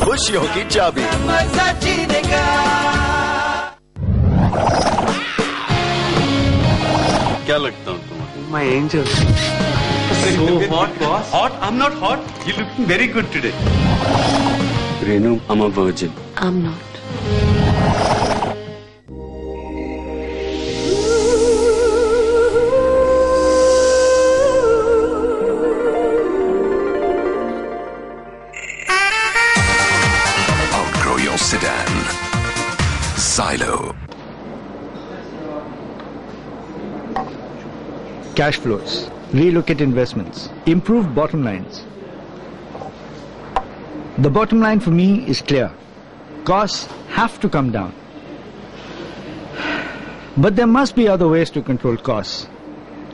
खुशियों की चाबी। मजा जीने का। क्या लगता हूँ तुम्हें? My angel. So hot, boss. Hot? I'm not hot. You're looking very good today. Renu, I'm a virgin. I'm not. Outgrow your sedan. Silo. Cash flows, relocate investments, improve bottom lines. The bottom line for me is clear. Costs have to come down. But there must be other ways to control costs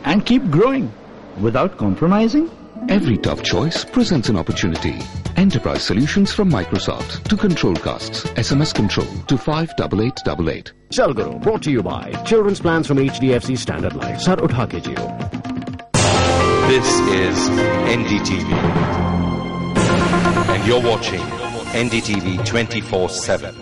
and keep growing without compromising. Every tough choice presents an opportunity. Enterprise solutions from Microsoft to control costs. SMS control to 58888. Chal Guru, brought to you by Children's Plans from HDFC Standard Life. Sir, utha ke jiyo. This is NDTV. And you're watching NDTV 24/7.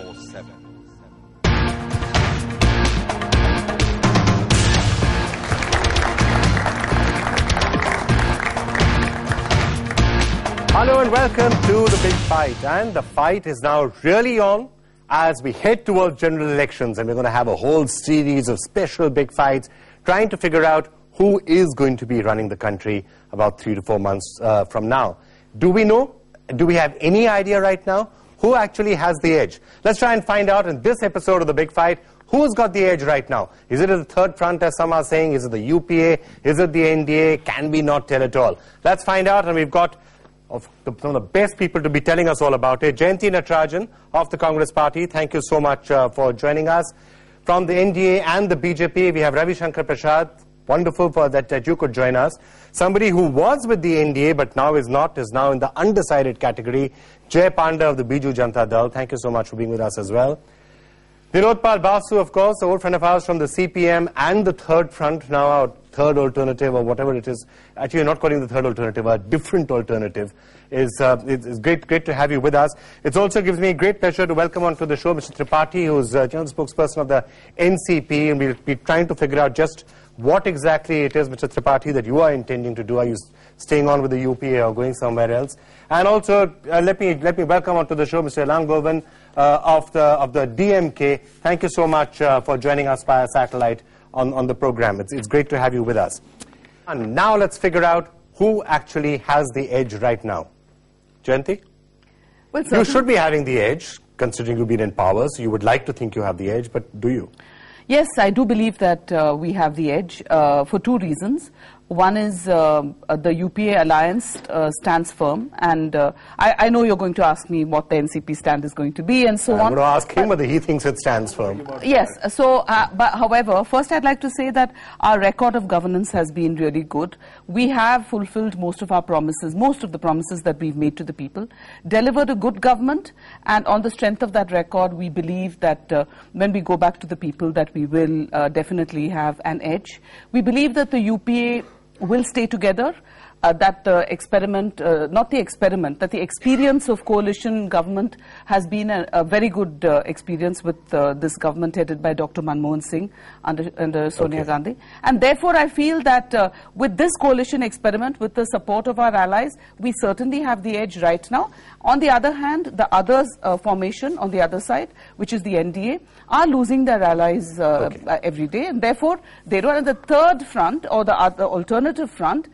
Hello and welcome to the big fight, and the fight is now really on as we head towards general elections, and we're going to have a whole series of special big fights trying to figure out who is going to be running the country about 3 to 4 months from now. Do we know? Do we have any idea right now who actually has the edge? Let's try and find out in this episode of the big fight who's got the edge right now. Is it the third front, as some are saying? Is it the UPA? Is it the NDA? Can we not tell at all? Let's find out, and we've got some of the best people to be telling us all about it. Jayanti Natarajan of the Congress Party, thank you so much for joining us. From the NDA and the BJP, we have Ravi Shankar Prasad. Wonderful for that you could join us. Somebody who was with the NDA but now is not, is now in the undecided category. Panda of the Biju Janata Dal, thank you so much for being with us as well. Vinodpal Basu, of course, an old friend of ours from the CPM and the third front, now our third alternative or whatever it is. Actually, you're not calling the third alternative, a different alternative. It's great to have you with us. It also gives me great pleasure to welcome onto the show Mr. Tripathi, who's general spokesperson of the NCP, and we'll be trying to figure out just what exactly it is, Mr. Tripathi, that you are intending to do. Are you staying on with the UPA or going somewhere else? And also, let me welcome onto the show Mr. Elan Govan of the DMK. Thank you so much for joining us via satellite on the program. It's great to have you with us. And now let's figure out who actually has the edge right now. Jayanti? Well, you should be having the edge, considering you've been in power, so you would like to think you have the edge, but do you? Yes, I do believe that we have the edge for two reasons. One is the UPA alliance stands firm, and I know you're going to ask me what the NCP stand is going to be and so on. I'm going to ask him whether he thinks it stands firm. Yes, so, but however, first I'd like to say that our record of governance has been really good. We have fulfilled most of our promises, most of the promises that we've made to the people, delivered a good government, and on the strength of that record, we believe that when we go back to the people that we will definitely have an edge. We believe that the UPA will stay together, that the experiment, not the experiment, that the experience of coalition government has been a very good experience with this government headed by Dr. Manmohan Singh under Sonia Gandhi. And therefore, I feel that with this coalition experiment, with the support of our allies, we certainly have the edge right now. On the other hand, the others formation on the other side, which is the NDA, are losing their allies every day, and therefore they don't. And the third front, or the other alternative front,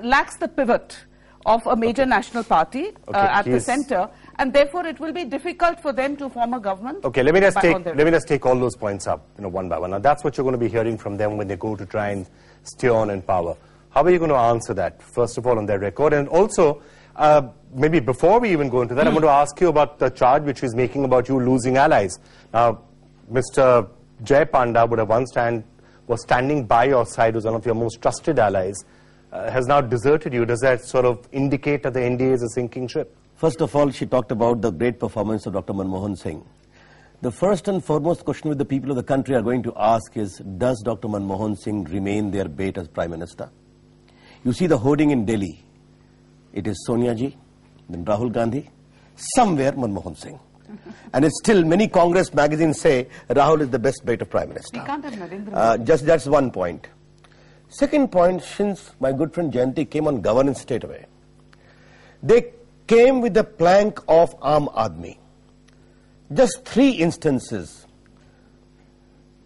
lacks the pivot of a major national party at the centre, and therefore it will be difficult for them to form a government. Okay, let me just take all those points up, one by one. Now that's what you're going to be hearing from them when they go to try and stay on in power. How are you going to answer that? First of all, on their record, and also maybe before we even go into that, I'm going to ask you about the charge which he's making about you losing allies. Now, Mr. Panda would have was standing by your side, was one of your most trusted allies, has now deserted you. Does that sort of indicate that the NDA is a sinking ship? First of all, she talked about the great performance of Dr. Manmohan Singh. The first and foremost question which the people of the country are going to ask is, does Dr. Manmohan Singh remain their bait as Prime Minister? You see the hoarding in Delhi. It is Sonia ji, then Rahul Gandhi, somewhere Manmohan Singh. And it's still many Congress magazines say Rahul is the best bet of Prime Minister. We can't have Narendra. Just that's one point. Second point, since my good friend Jayanti came on governance straight away, they came with the plank of Aam Aadmi. Just 3 instances.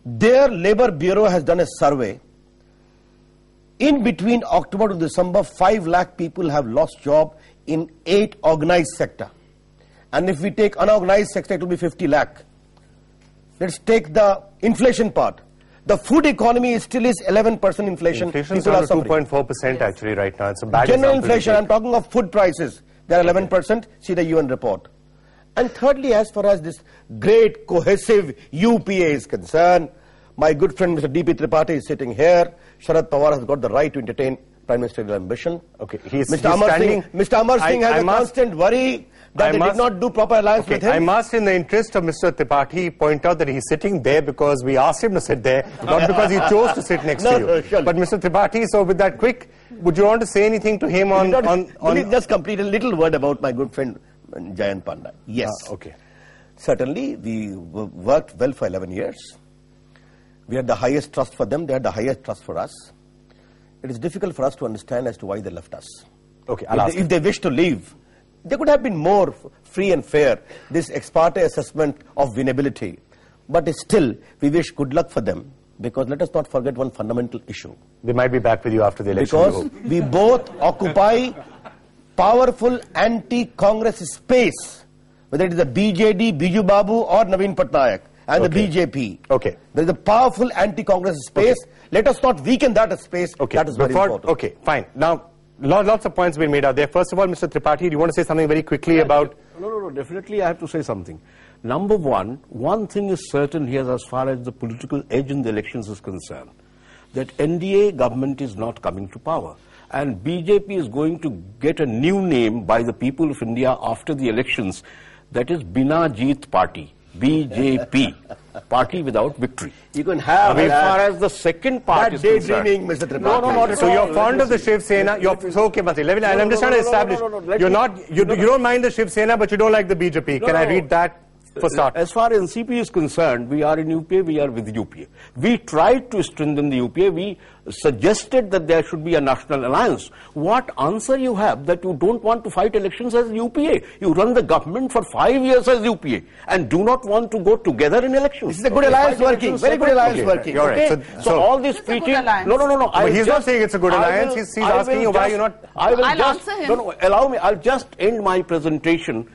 Their Labour Bureau has done a survey. In between October to December, 5 lakh people have lost job in 8 organized sector. And if we take unorganized sector, it will be 50 lakh. Let's take the inflation part. The food economy still is 11% inflation. Inflation is 2.4% actually right now. It's a bad general example. inflation, I'm talking of food prices. They are 11%. See the UN report. And thirdly, as far as this great cohesive UPA is concerned, my good friend Mr. D.P. Tripathi is sitting here. Sharad Pawar has got the right to entertain Prime Ministerial ambition. Okay, Mr. Amar Singh has a constant worry that they did not do proper alliance with him. I must, in the interest of Mr. Tripathi, point out that he's sitting there because we asked him to sit there, not because he chose to sit next to you. Surely. But Mr. Tripathi, so with that quick, would you want to say anything to him on... Will you just complete a little word about my good friend Baijayant Panda? Yes. Okay. Certainly, we worked well for 11 years. We had the highest trust for them, they had the highest trust for us. It is difficult for us to understand as to why they left us. Okay, if they wish to leave, they could have been more free and fair, this ex parte assessment of winnability. But still, we wish good luck for them, because let us not forget one fundamental issue. They might be back with you after the election. Because we both occupy powerful anti-Congress space, whether it is the BJD, Biju Babu or Naveen Patnaik. And the BJP. Okay. There is a powerful anti-Congress space. Okay. Let us not weaken that space. Okay. That is very important. Okay, fine. Now, lots of points been made out there. First of all, Mr. Tripathi, do you want to say something very quickly about... No, definitely I have to say something. Number one thing is certain here as far as the political edge in the elections is concerned, that NDA government is not coming to power. And BJP is going to get a new name by the people of India after the elections, that is Bina Jeet Party. BJP, party without victory. You can have as far as the second part is concerned. Mr. Tripathi. No, so you're fond of the Shiv Sena. Okay, I'm just trying to establish. You don't mind the Shiv Sena, but you don't like the BJP. Can I read that for start? As far as NCP is concerned, we are in UPA, we are with UPA. We tried to strengthen the UPA. We suggested that there should be a national alliance. What answer you have that you don't want to fight elections as UPA? You run the government for 5 years as UPA and do not want to go together in elections. This is a good alliance working. Very good alliance working. Okay. So all this preaching... No. But he's not saying it's a good alliance. He's asking you why you're not... I'll answer him. No, allow me. I'll just end my presentation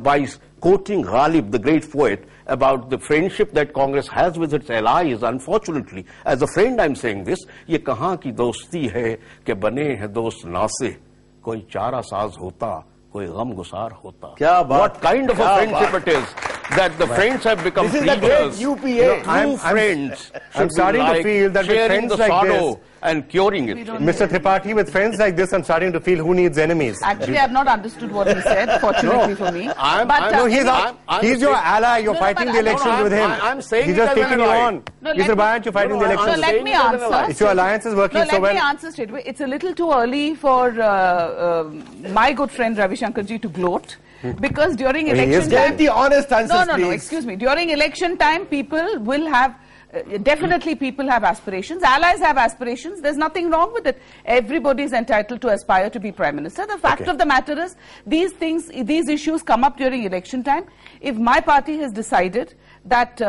by quoting Ghalib, the great poet, about the friendship that Congress has with its allies. Unfortunately, as a friend I'm saying this, ye kahan ki dosti hai ke bane hai dost naase, koi chara saaz hota, koi gham gusar hota. What kind of a friendship it is that the friends have become leaders. UPA. True friends. I'm starting to feel that with friends like this and curing it. Mr. Tripathi, with friends like this, I'm starting to feel who needs enemies. Actually, I've not understood what he said, fortunately for me. He's your ally. You're fighting the elections with him. I'm saying he's just taking you on. He's Baijayant, you're fighting the elections. No, let me answer. If your alliance is working so well. Let me answer straight away. It's a little too early for my good friend Ravi Shankarji to gloat. Because during election time... the honest answers, No, excuse me. During election time, people will have... definitely people have aspirations. Allies have aspirations. There's nothing wrong with it. Everybody is entitled to aspire to be Prime Minister. The fact of the matter is, these issues come up during election time. If my party has decided that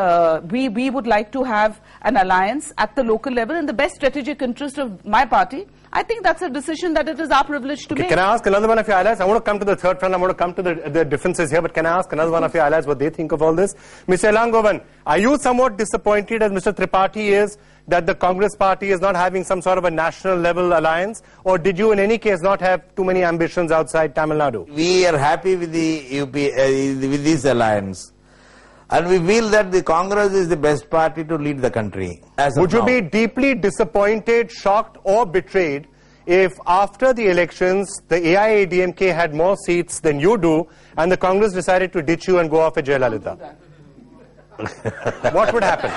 we would like to have an alliance at the local level in the best strategic interest of my party, I think that's a decision that it is our privilege to make. Can I ask another one of your allies? I want to come to the third front. I want to come to the differences here. But can I ask another one of your allies what they think of all this? Mr. Elangovan, are you somewhat disappointed, as Mr. Tripathi is, that the Congress party is not having some sort of a national level alliance? Or did you in any case not have too many ambitions outside Tamil Nadu? We are happy with the UP, with this alliance. And we feel that the Congress is the best party to lead the country. Would you be deeply disappointed, shocked or betrayed if after the elections the AIADMK had more seats than you do and the Congress decided to ditch you and go off at Jayalalitha? what would happen?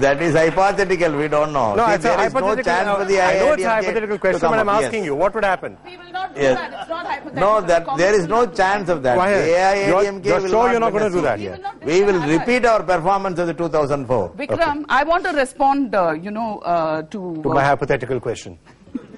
That is hypothetical. We don't know. No, See, it's a hypothetical. No chance for the I know it's a AIADMK hypothetical question, but I'm asking you, what would happen? We will not do Yes. that. It's not hypothetical. No, there is no chance of that. Why? AIADMK You're will sure you're not win going to a do that? seat. We will not do We that. will repeat our performance of the 2004. Vikram, I want to respond, To my hypothetical question.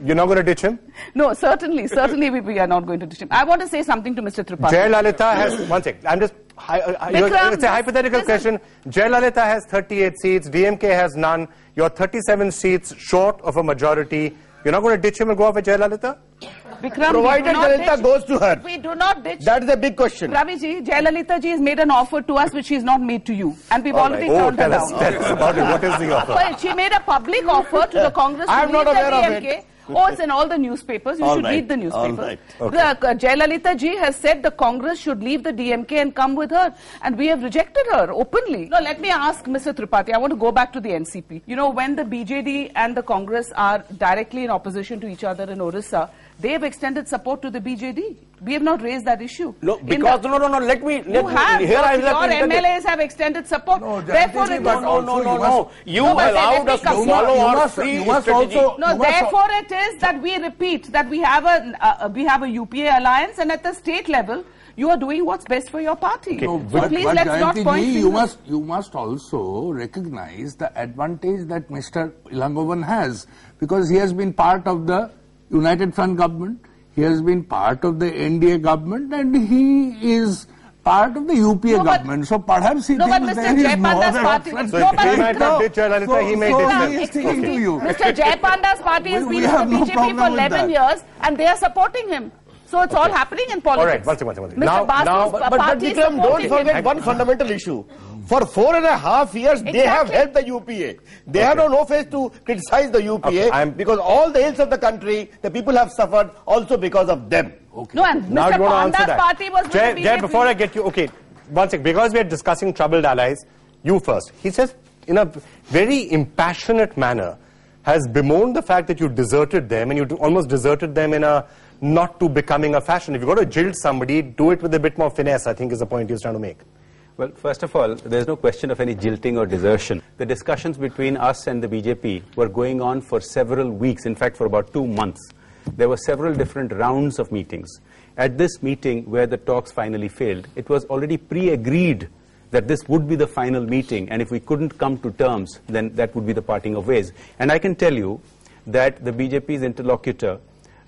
You're not going to ditch him? No, certainly we are not going to ditch him. I want to say something to Mr. Tripathi. Jayalalitha has, one sec, I'm just, it's a hypothetical question. Jayalalitha has 38 seats, DMK has none, you're 37 seats short of a majority. You're not going to ditch him and go off with Jayalalitha? Vikram, Provided Jayalalitha goes to her. We do not ditch. That is a big question. Ravi ji, Jayalalitha ji has made an offer to us which she has not made to you. And we've already turned her down. Tell us about it. What is the offer? Well, she made a public offer to the Congress to I'm leave not the aware of DMK. it. Oh, it's in all the newspapers. You should read the newspapers. All right. Okay. Jayalalitha ji has said the Congress should leave the DMK and come with her. And we have rejected her openly. No, let me ask Mr. Tripathi. I want to go back to the NCP. You know, when the BJD and the Congress are directly in opposition to each other in Orissa, they have extended support to the BJD. We have not raised that issue. No, because, no, let me, You have. here I will Your have to interject. MLAs have extended support. Therefore, it is No. You No, but allowed let us me to come. follow You our must- free you must strategy. also- No, therefore it is that we repeat that we have a UPA alliance, and at the state level, you are doing what's best for your party. Okay. So But please let's not Jayanti point ji, fingers. you must also recognize the advantage that Mr. Ilangovan has, because he has been part of the United Front government, he has been part of the NDA government, and he is part of the UPA government. So perhaps he No, but thinks Mr. there is no Jayapanda's other party- option. So No, but- he might not ditch Jayalalitha, he may ditch them. he is Excuse sticking me, to you. Mr. Jayapanda's party has We been in have the no BJP problem for with 11 that. years, and they are supporting him. So it's all happening in politics. All right, one second. Mr. Now- Basu's But party is Vikram, don't supporting forget him. one fundamental issue. For 4.5 years, they have Exactly. helped the UPA. They have no face to criticize the UPA because all the ills of the country, the people have suffered also because of them. No, and Now Mr. you want to answer Panda's that. party was with Jay, the Jay, BJP. before I get you, okay, one second, because we are discussing troubled allies, you first. He says, in a very impassionate manner, has bemoaned the fact that you deserted them, and you almost deserted them in a not too becoming a fashion. If you're going to jilt somebody, do it with a bit more finesse, I think is the point he was trying to make. Well, first of all, there's no question of any jilting or desertion. The discussions between us and the BJP were going on for several weeks, in fact, for about 2 months. There were several different rounds of meetings. At this meeting, where the talks finally failed, it was already pre-agreed that this would be the final meeting, and if we couldn't come to terms, then that would be the parting of ways. And I can tell you that the BJP's interlocutor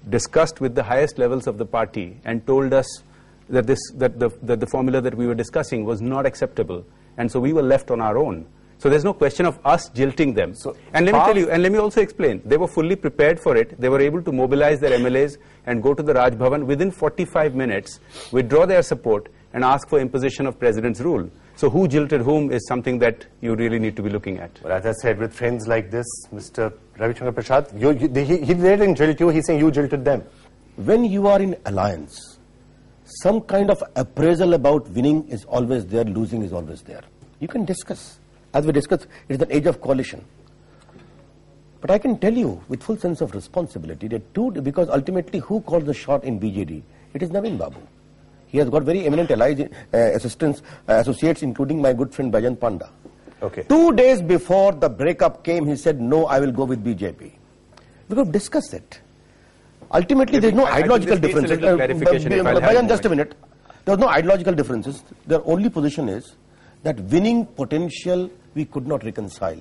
discussed with the highest levels of the party and told us that the formula that we were discussing was not acceptable, and so we were left on our own. So there's no question of us jilting them. And let me tell you, and let me also explain, they were fully prepared for it. They were able to mobilize their MLAs and go to the Raj Bhavan within 45 minutes, withdraw their support, and ask for imposition of President's rule. So who jilted whom is something that you really need to be looking at. But as I said, with friends like this, Mr. Ravi Shankar Prasad, he didn't jilt you, he's saying you jilted them. When you are in alliance, some kind of appraisal about winning is always there, losing is always there. You can discuss. As we discussed, it is an age of coalition. But I can tell you with full sense of responsibility that because ultimately who calls the shot in BJD? It is Naveen Babu. He has got very eminent allies, associates, including my good friend Baijayant Panda. Okay. 2 days before the breakup came, he said, no, I will go with BJP. We could discuss it. Ultimately, there is no ideological differences. Baijayant, just a minute. There are no ideological differences. Their only position is that winning potential we could not reconcile.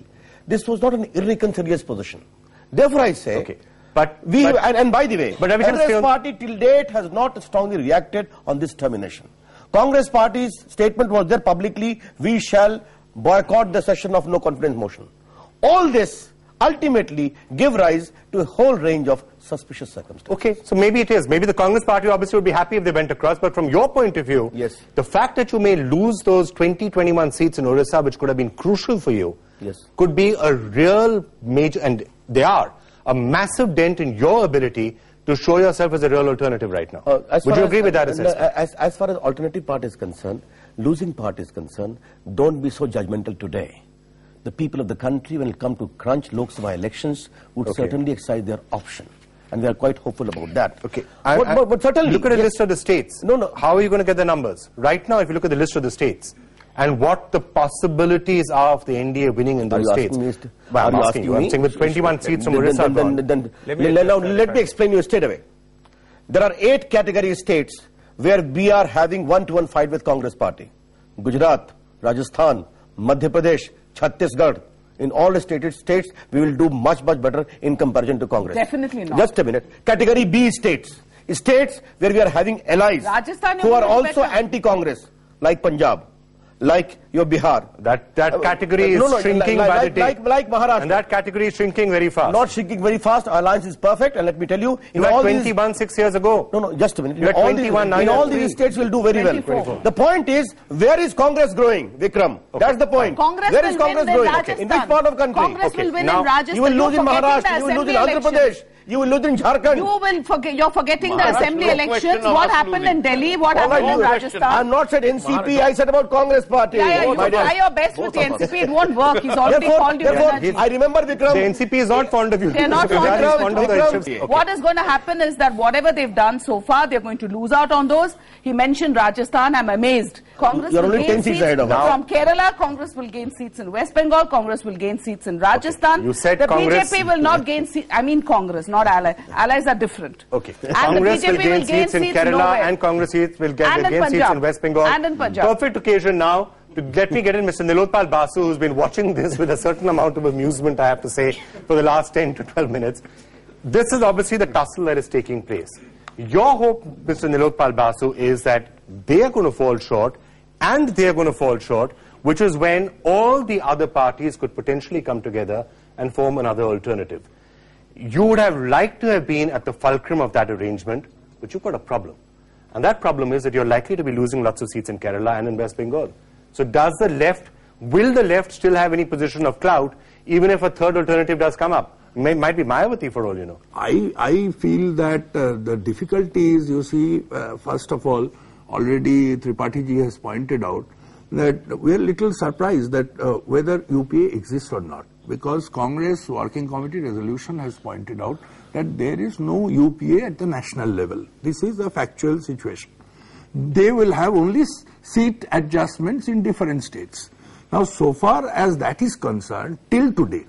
This was not an irreconcilable position. Therefore, I say, okay. But by the way, Congress party till date has not strongly reacted on this termination. Congress party's statement was there publicly, we shall boycott the session of no confidence motion. All this ultimately give rise to a whole range of suspicious circumstances. Okay, so maybe it is. Maybe the Congress party obviously would be happy if they went across, but from your point of view, yes, the fact that you may lose those 21 seats in Orissa, which could have been crucial for you, yes, could be a real major, and they are, a massive dent in your ability to show yourself as a real alternative right now. Would you agree with that assessment? As far as alternative party is concerned, losing party is concerned, don't be so judgmental today. The people of the country, when it comes to crunch Lok Sabha elections, would certainly exercise their option. And we are quite hopeful about that. Okay. But certainly, look at a list of the states. No. How are you going to get the numbers? Right now, if you look at the list of the states, and what the possibilities are of the NDA winning in those states. Well, I'm asking you. I'm saying with 21 seats from Orissa. Now let me explain you straight away. There are 8 category states where we are having one-to-one fight with Congress party. Gujarat, Rajasthan, Madhya Pradesh, Chhattisgarh. In all the states, we will do much better in comparison to Congress. Definitely not. Just a minute. Category B states where we are having allies Rajasthan who are also anti-Congress, like Punjab, like your Bihar. That category is shrinking by the day. Like Maharashtra. And that category is shrinking very fast. Not shrinking very fast. Our alliance is perfect. And let me tell you, you had 21 6 years ago. No, just a minute. You had 21 now. In all these states will do very 24. Well. The point is, where is Congress growing, Vikram? Okay. That's the point. Where is Congress growing? Okay. In which part of country? Congress will win in Rajasthan. You will lose in Maharashtra. You will lose in Andhra Pradesh. You will lose in Jharkhand. You're forgetting the assembly elections. What happened in Delhi? What happened in Rajasthan? I'm not said NCP. I said about Congress party. You try your best with the NCP. It won't work. He's already called you. I remember Vikram. The NCP is not fond of you. They're not fond of you. What is going to happen is that whatever they've done so far, they're going to lose out on those. He mentioned Rajasthan. I'm amazed. Congress will gain seats from Kerala. Congress will gain seats in West Bengal. Congress will gain seats in Rajasthan. Okay. You said the Congress BJP will not gain seats. I mean Congress, not allies. Allies are different. Okay. And Congress the BJP will gain seats in Kerala nowhere. and Congress seats will gain seats in West Bengal. And in Punjab. Perfect occasion now to let me get in Mr. Nilotpal Basu, who's been watching this with a certain amount of amusement, I have to say, for the last 10 to 12 minutes. This is obviously the tussle that is taking place. Your hope, Mr. Nilotpal Basu, is that they are going to fall short, and they are going to fall short, which is when all the other parties could potentially come together and form another alternative. You would have liked to have been at the fulcrum of that arrangement, but you've got a problem. And that problem is that you're likely to be losing lots of seats in Kerala and in West Bengal. So will the left still have any position of clout, even if a third alternative does come up? Might be Mayawati for all you know. I feel that the difficulty is, you see, first of all, already Tripathi ji has pointed out that we are little surprised that whether UPA exists or not. Because Congress Working Committee resolution has pointed out that there is no UPA at the national level. This is a factual situation. They will have only seat adjustments in different states. Now, so far as that is concerned, till today,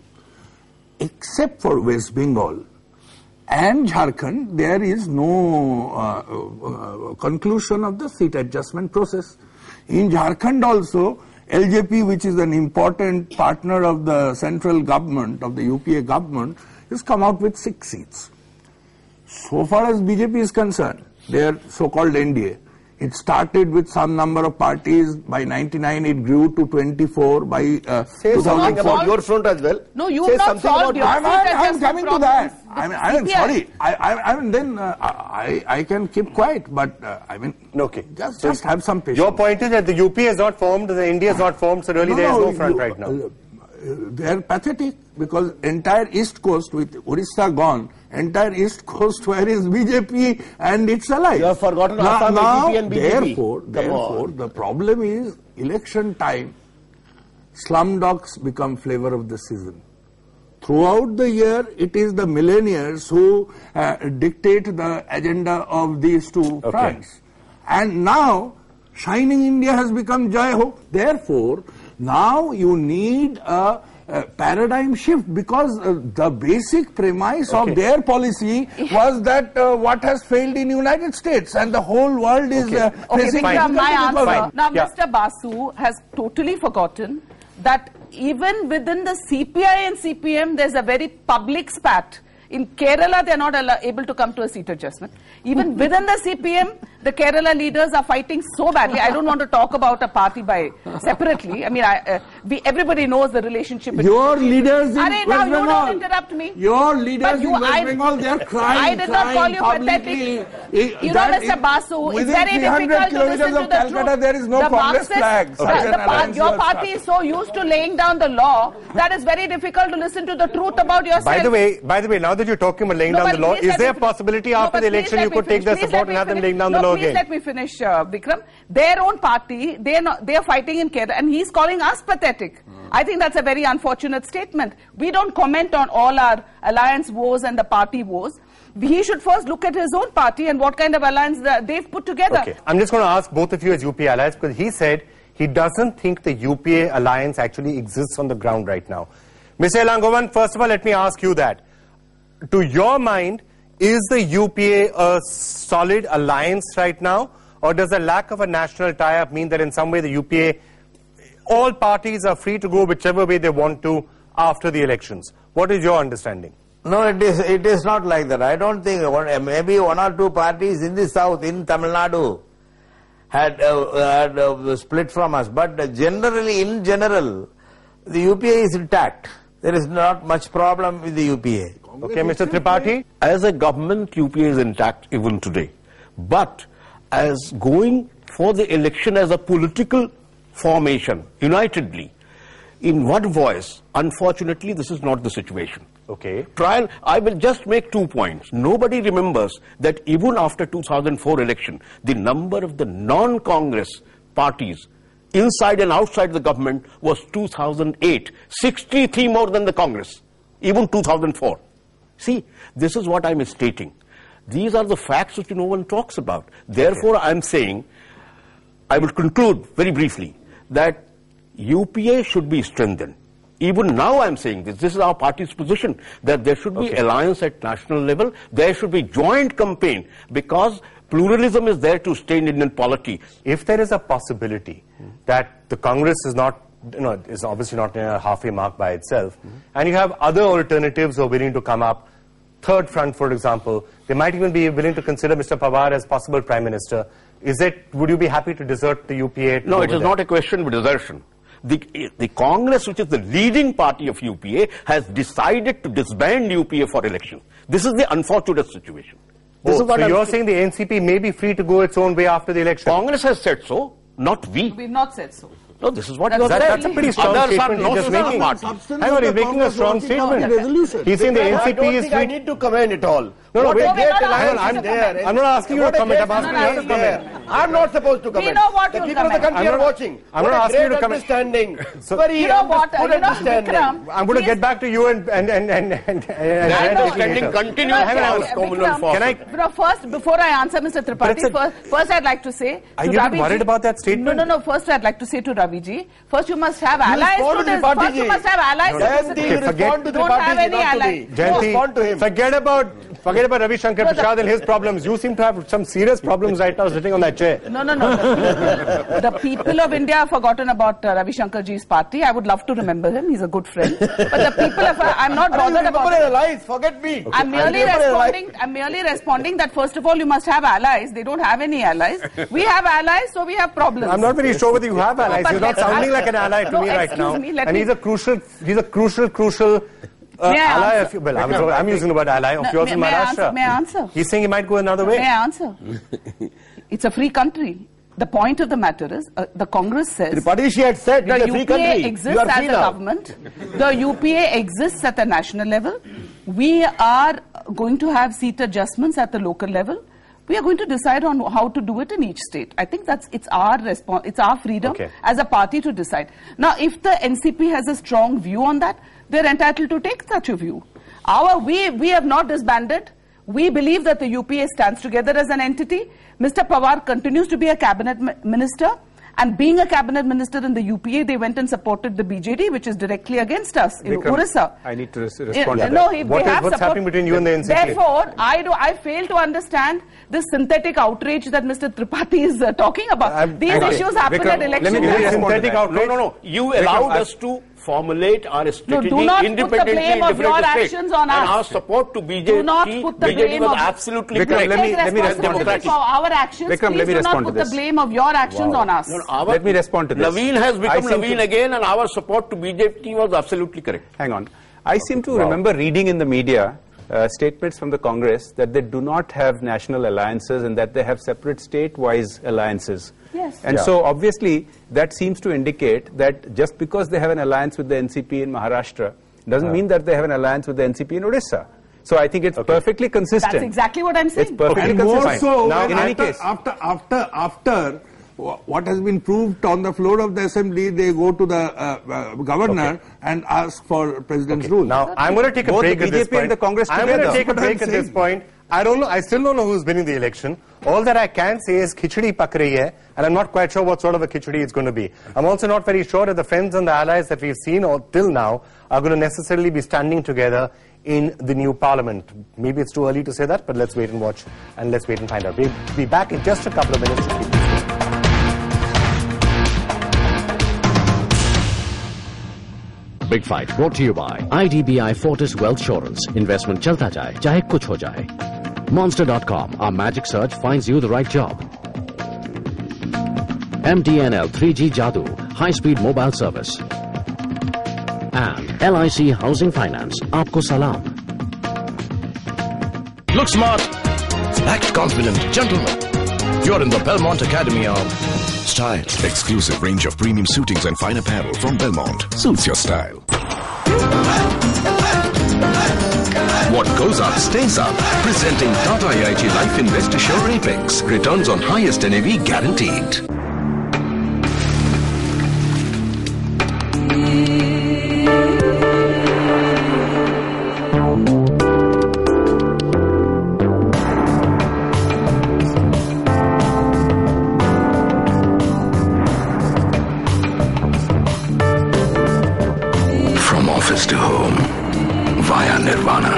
except for West Bengal and Jharkhand, there is no conclusion of the seat adjustment process. In Jharkhand also, LJP, which is an important partner of the central government, of the UPA government, has come out with 6 seats. So far as BJP is concerned, their so-called NDA, it started with some number of parties. By 99, it grew to 24. By say something about your front as well. No, you have not solved your front. I'm coming to that. I'm sorry. I can keep quiet, but okay. Just have some patience. Your point is that the UP is not formed, the India is not formed, so really there is no front right now. They are pathetic because entire East Coast with Orissa gone, entire East Coast where is BJP and its allies. You have forgotten Assam, APP and BJP. Therefore, the problem is election time, slumdogs become flavor of the season. Throughout the year, it is the millennials who dictate the agenda of these two fronts. And now, Shining India has become Jai Ho. Therefore, now you need a paradigm shift because the basic premise of their policy was that what has failed in United States and the whole world is facing my answer. Now, Mr. Basu has totally forgotten that even within the CPI and CPM, there's a very public spat. In Kerala, they're not able to come to a seat adjustment. Even within the CPM, the Kerala leaders are fighting so badly. I don't want to talk about a party separately. I mean, everybody knows the relationship. Your leaders in West Bengal. You don't interrupt me. Your leaders in West Bengal, they are crying. I did not call you pathetic. You know, Mr. Basu, it's very difficult to listen to the truth. There is no Congress flag. Your party is so used to laying down the law that it's very difficult to listen to the truth about yourself. By the way, now that you're talking about laying down the law, is there a possibility after the election you could take their support and have them laying down the law again? Please let me finish, Vikram. Their own party, they are fighting in Kerala, and he's calling us pathetic. I think that's a very unfortunate statement. We don't comment on all our alliance woes and the party woes. He should first look at his own party and what kind of alliance they've put together. Okay, I'm just going to ask both of you as UP allies, because he said he doesn't think the UPA alliance actually exists on the ground right now. Mr. Ilangovan, first of all, let me ask you that. To your mind, is the UPA a solid alliance right now? Or does the lack of a national tie-up mean that in some way the UPA, all parties are free to go whichever way they want to after the elections? What is your understanding? No, it is not like that. I don't think, maybe one or two parties in the south, in Tamil Nadu, had split from us. But generally, in general, the UPA is intact. There is not much problem with the UPA. Okay, Mr. Tripathi? As a government, UPA is intact even today. But as going for the election as a political formation, unitedly, in one voice, unfortunately, this is not the situation. Okay. I will just make 2 points. Nobody remembers that even after 2004 election, the number of the non-Congress parties inside and outside the government was 2008, 63 more than the Congress, even 2004. See, this is what I'm stating. These are the facts which no one talks about. Therefore, I'm saying, I will conclude very briefly, that UPA should be strengthened. Even now I'm saying this is our party's position, that there should be alliance at national level, there should be joint campaign, because pluralism is there to stay in Indian polity. If there is a possibility that the Congress is not, is obviously not in a halfway mark by itself, and you have other alternatives who are willing to come up, Third Front, for example, they might even be willing to consider Mr. Pawar as possible Prime Minister. Would you be happy to desert the UPA? No, it is not a question of desertion. The Congress, which is the leading party of UPA, has decided to disband UPA for election. This is the unfortunate situation. So you're saying the NCP may be free to go its own way after the election? Congress has said so, not we. We've not said so. No, this is what you have said. That's a pretty strong statement he's just making. Hang on, he's making a strong statement. He's saying the NCP is free. I need to comment at all. No, wait. I'm not asking you to comment. I'm asking you to comment. I'm not supposed to comment. We know what the you'll people of the country are watching. I'm not asking you to comment. Understanding. Very you know what? Vikram, I'm going to get back to you and continue. Can I? First, before I answer Mr. Tripathi, first I'd like to say. Are you not worried about that statement? No. First, I'd like to say to Ravi ji. First, you must have allies to this. First, you must have allies to this. Don't have any allies. Jayanti, forget about Ravi Shankar Prasad and his problems. You seem to have some serious problems right now sitting on that chair. No. The people of India have forgotten about Ravi Shankar ji's party. I would love to remember him. He's a good friend. But the people of I'm not bothered about allies. Forget me. I'm merely responding that first of all you must have allies. They don't have any allies. We have allies, so we have problems. I'm not very sure whether you have allies. You're not sounding like an ally to me right now. And he's a crucial ally of, well, I'm using the word ally of yours in Maharashtra. May I answer? He's saying he might go another way. May I answer? It's a free country. The point of the matter is, the Congress says Tripathi had said the it's a free country. UPA exists as a government. The UPA exists at the national level. We are going to have seat adjustments at the local level. We are going to decide on how to do it in each state. I think it's our freedom as a party to decide. Now, if the NCP has a strong view on that, they're entitled to take such a view. We have not disbanded. We believe that the UPA stands together as an entity. Mr. Pawar continues to be a cabinet minister. And being a cabinet minister in the UPA, they went and supported the BJD, which is directly against us in Orissa. I need to respond to that. No, what's happening between you and the NCP? Therefore, I fail to understand this synthetic outrage that Mr. Tripathi is talking about. These issues happen at elections. No. You allowed us to formulate our strategy independently in different states. And our support to BJP, do not put the blame was absolutely Vikram, let me respond for our actions. Vikram, please do not put the blame of your actions on us. Let me respond to this. Naveen has become Naveen again, and our support to BJP was absolutely correct. Hang on. I seem to remember reading in the media statements from the Congress that they do not have national alliances and that they have separate state-wise alliances. Yes. And so obviously that seems to indicate that just because they have an alliance with the NCP in Maharashtra doesn't mean that they have an alliance with the NCP in Odisha. So I think it's perfectly consistent. That's exactly what I'm saying. It's perfectly consistent. More so, now, in any case, after what has been proved on the floor of the assembly, they go to the governor and ask for president's rule. Now, I'm going to take a break at this point. And the Congress I'm going to take a break at this point. I don't know. I still don't know who's winning the election. All that I can say is khichdi pak rahi hai, and I'm not quite sure what sort of a khichdi it's going to be. I'm also not very sure that the friends and the allies that we've seen till now are going to necessarily be standing together in the new parliament. Maybe it's too early to say that, but let's wait and watch and let's wait and find out. We'll be back in just a couple of minutes to keep this. Big Fight brought to you by IDBI Fortis Wealthsurance. Investment chalta jaye, chahe kuch ho jaye. Monster.com, our magic search finds you the right job. MTNL 3G Jadoo, high-speed mobile service. And LIC Housing Finance, aapko salam. Look smart, act confident, gentlemen. You're in the Belmont Academy of Style. Exclusive range of premium suitings and fine apparel from Belmont. Suits your style. What goes up stays up. Presenting Tata AIG Life Invest Assure Apex. Returns on highest NAV guaranteed. From office to home, via Nirvana.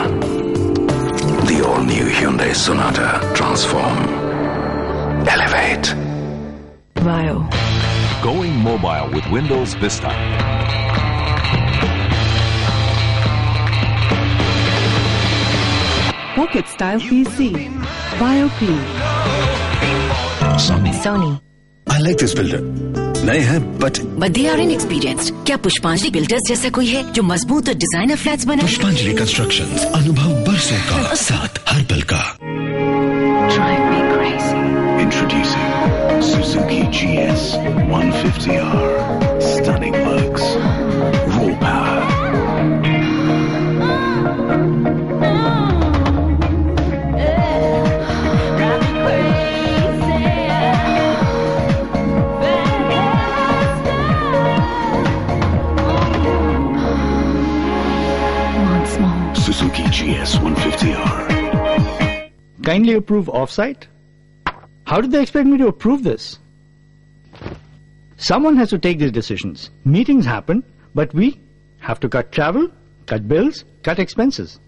The all-new Hyundai Sonata. Transform. Elevate. Vaio. Going mobile with Windows Vista. Pocket style PC. Vaio P. Sony. I like this builder. नए हैं but they are inexperienced. क्या पुष्पांजलि builders जैसा कोई है जो मजबूत और डिजाइनर फ्लैट्स बनाए? पुष्पांजलि कंस्ट्रक्शंस, अनुभव बरसों का, साथ हर पल का. Drive me crazy. Introducing Suzuki GS 150R. Stunning looks, raw power. Suzuki GS 150R. Kindly approve offsite? How did they expect me to approve this? Someone has to take these decisions. Meetings happen, but we have to cut travel, cut bills, cut expenses.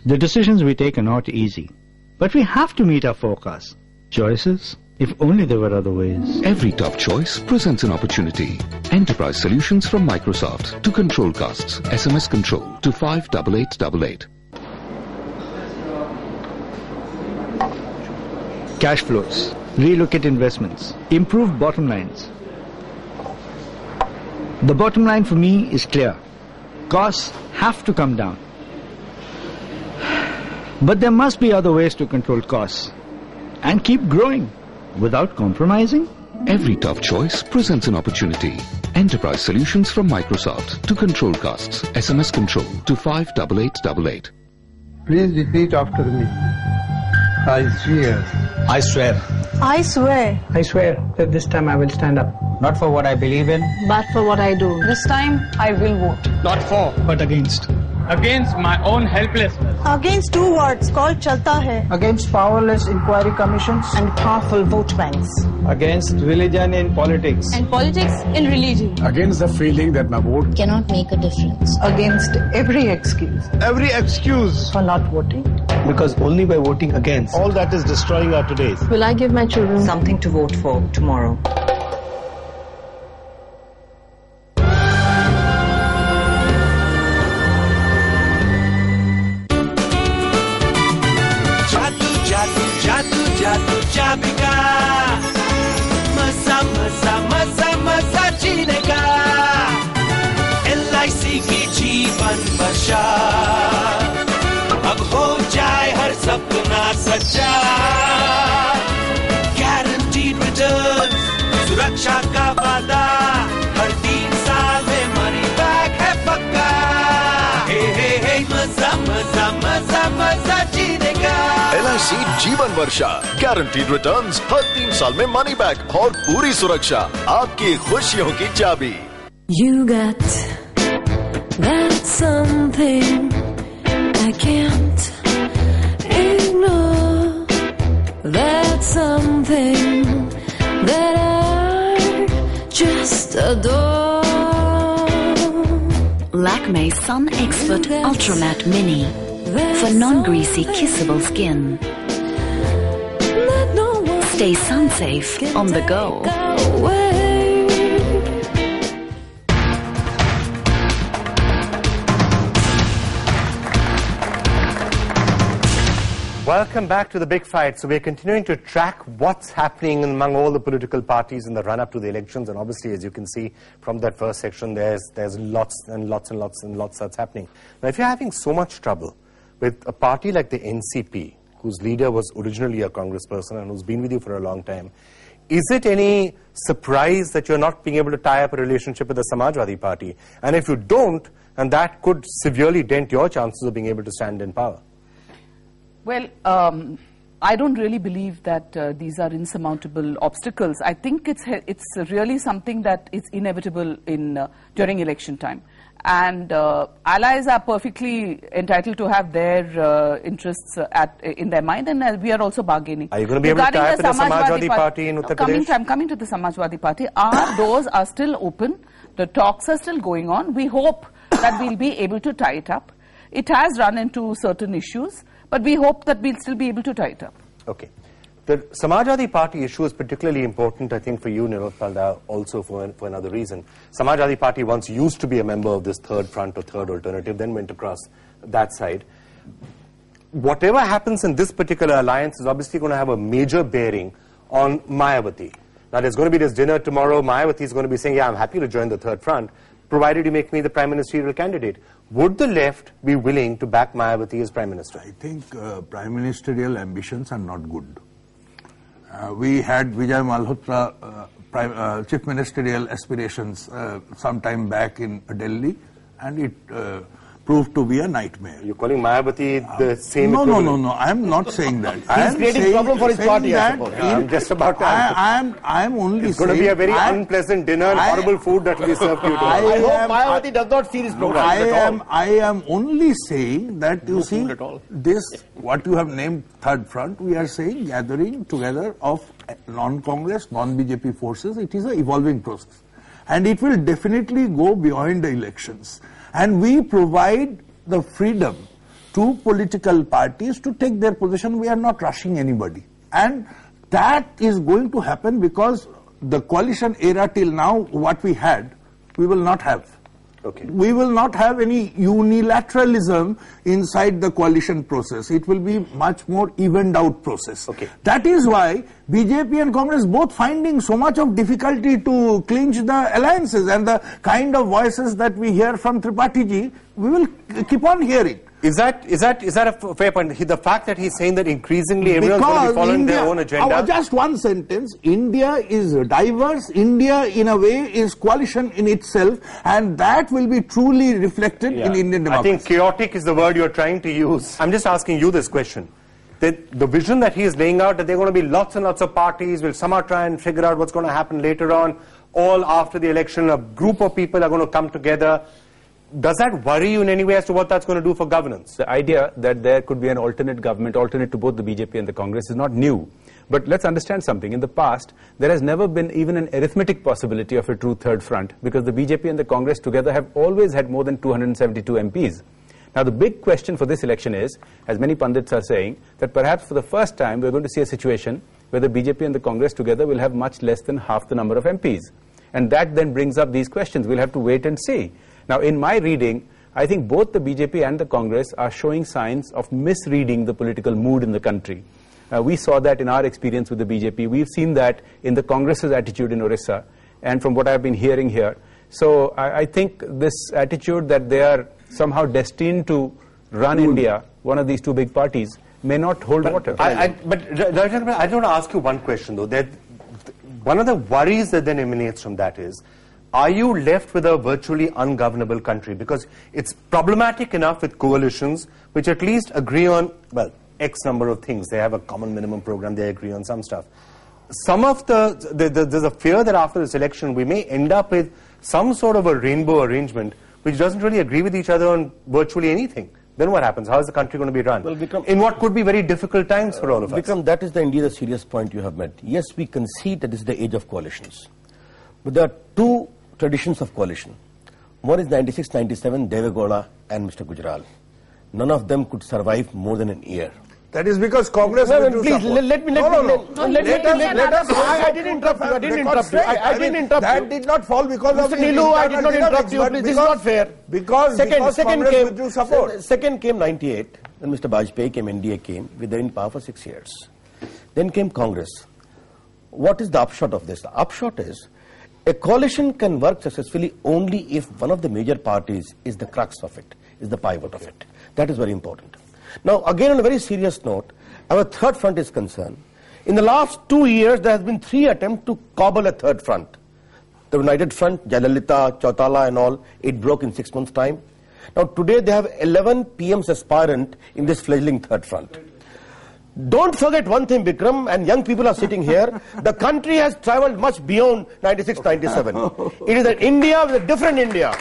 The decisions we take are not easy, but we have to meet our forecasts. Choices? If only there were other ways. Every tough choice presents an opportunity. Enterprise solutions from Microsoft to control costs. SMS control to 58888. Cash flows, relocate investments, improve bottom lines. The bottom line for me is clear. Costs have to come down. But there must be other ways to control costs and keep growing without compromising. Every tough choice presents an opportunity. Enterprise solutions from Microsoft to control costs. SMS control to 58888. Please repeat after me. I swear. I swear. I swear. I swear that this time I will stand up. Not for what I believe in, But for what I do. This time, I will vote. not for, but against. Against my own helplessness. Against two words called Chalta Hai. Against powerless inquiry commissions. And powerful vote banks. Against religion in politics. And politics in religion. Against the feeling that my vote Cannot make a difference. Against every excuse. Every excuse For not voting. Because only by voting against. all that is destroying our today. Will I give my children something to vote for tomorrow? मजा जीने का LIC की जीवन वर्षा अब हो जाए हर सपना सच्चा Guaranteed returns सुरक्षा का वादा हर 3 साल में money back है पक्का हे हे हे मजा मजा मजा मजा जीने का LIC जीवन वर्षा. Guaranteed returns, हर 3 साल में मनी बैक और पूरी सुरक्षा. आपकी खुशियों की चाबी. You got that something I can't ignore that something that I just adore. Lakme Sun Expert Ultra Matte Mini for non-greasy kissable skin. Stay sun safe on the go. Welcome back to the big fight. So we're continuing to track what's happening among all the political parties in the run-up to the elections. And obviously, as you can see from that first section, there's lots and lots and lots and lots that's happening. Now, if you're having so much trouble with a party like the NCP, whose leader was originally a congressperson and who's been with you for a long time, is it any surprise that you're not being able to tie up a relationship with the Samajwadi Party? And if you don't, and that could severely dent your chances of being able to stand in power. Well, I don't really believe that these are insurmountable obstacles. I think it's really something that is inevitable during election time. And allies are perfectly entitled to have their interests in their mind, and we are also bargaining. Are you going to be able to tie up with the Samajwadi Party in Uttar Pradesh? I'm coming to the Samajwadi Party. Our doors are still open. The talks are still going on. We hope that we'll be able to tie it up. It has run into certain issues, but we hope that we'll still be able to tie it up. Okay. The Samajwadi Party issue is particularly important, I think, for you, Nirod Panda, also for another reason. Samajwadi Party once used to be a member of this third front or third alternative, then went across that side. Whatever happens in this particular alliance is obviously going to have a major bearing on Mayawati. Now, there's going to be this dinner tomorrow. Mayawati is going to be saying, yeah, I'm happy to join the third front, provided you make me the prime ministerial candidate. Would the left be willing to back Mayawati as prime minister? I think prime ministerial ambitions are not good. We had Vijay Malhotra chief ministerial aspirations some time back in Delhi, and it proved to be a nightmare. You're calling Mayawati the same? No, I'm not saying that. He's creating problem for his party, I suppose. I'm just about to I'm only it's going to be a very unpleasant dinner and horrible food that will be served to you tomorrow. I hope Mayawati does not see this program at all. I am only saying that, you see, this, what you have named third front, we are saying gathering together of non-Congress, non-BJP forces. It is an evolving process. And it will definitely go beyond the elections. And we provide the freedom to political parties to take their position. We are not rushing anybody. And that is going to happen because the coalition era till now, what we had, we will not have. Okay. We will not have any unilateralism inside the coalition process. It will be much more evened out process. Okay. That is why BJP and Congress both finding so much of difficulty to clinch the alliances, and the kind of voices that we hear from Tripathi ji, we will keep on hearing. Is that a fair point? The fact that he's saying that increasingly everyone's going to be following their own agenda. Just one sentence. India is diverse. India, in a way, is coalition in itself, and that will be truly reflected in Indian democracy. I think chaotic is the word you're trying to use. I'm just asking you this question. The vision that he is laying out, that there are going to be lots and lots of parties, will somehow try and figure out what's going to happen later on, all after the election, a group of people are going to come together. Does that worry you in any way as to what that's going to do for governance? The idea that there could be an alternate government, alternate to both the BJP and the Congress, is not new. But let's understand something. In the past, there has never been even an arithmetic possibility of a true third front, because the BJP and the Congress together have always had more than 272 MPs. Now, the big question for this election is, as many pundits are saying, that perhaps for the first time we're going to see a situation where the BJP and the Congress together will have much less than half the number of MPs. And that then brings up these questions. We'll have to wait and see. Now, in my reading, I think both the BJP and the Congress are showing signs of misreading the political mood in the country. We saw that in our experience with the BJP. We've seen that in the Congress's attitude in Orissa, and from what I've been hearing here. So I think this attitude that they are somehow destined to run India, one of these two big parties, may not hold water. But I don't want to ask you one question, though. One of the worries that then emanates from that is, are you left with a virtually ungovernable country? Because it's problematic enough with coalitions which at least agree on, well, X number of things. They have a common minimum program. They agree on some stuff. Some of there's a fear that after this election we may end up with some sort of a rainbow arrangement which doesn't really agree with each other on virtually anything. then what happens? How is the country going to be run? Well, Vikram, in what could be very difficult times for all of us. Vikram, that is indeed a serious point you have made. Yes, we concede that this is the age of coalitions. But there are two traditions of coalition. One is 96-97, Devegowda and Mr. Gujral. None of them could survive more than a year. That is because Congress please, let me I didn't interrupt you. I didn't interrupt you. I didn't interrupt you. That did not fall because Mr. of Nilu, I did not interrupt you. Please, this is not fair. Because Congress withdrew support. Second came 98, when Mr. Baijayant came, NDA came, we were in power for 6 years. Then came Congress. What is the upshot of this? The upshot is, a coalition can work successfully only if one of the major parties is the crux of it, is the pivot of it. That is very important. Now, again, on a very serious note, our third front is concerned. In the last 2 years, there has been 3 attempts to cobble a third front. The United Front, Jayalalitha, Chautala and all, it broke in 6 months' time. Now, today they have 11 PMs aspirant in this fledgling third front. Don't forget one thing, Vikram, and young people are sitting here. The country has traveled much beyond 96-97. It is an India with a different India.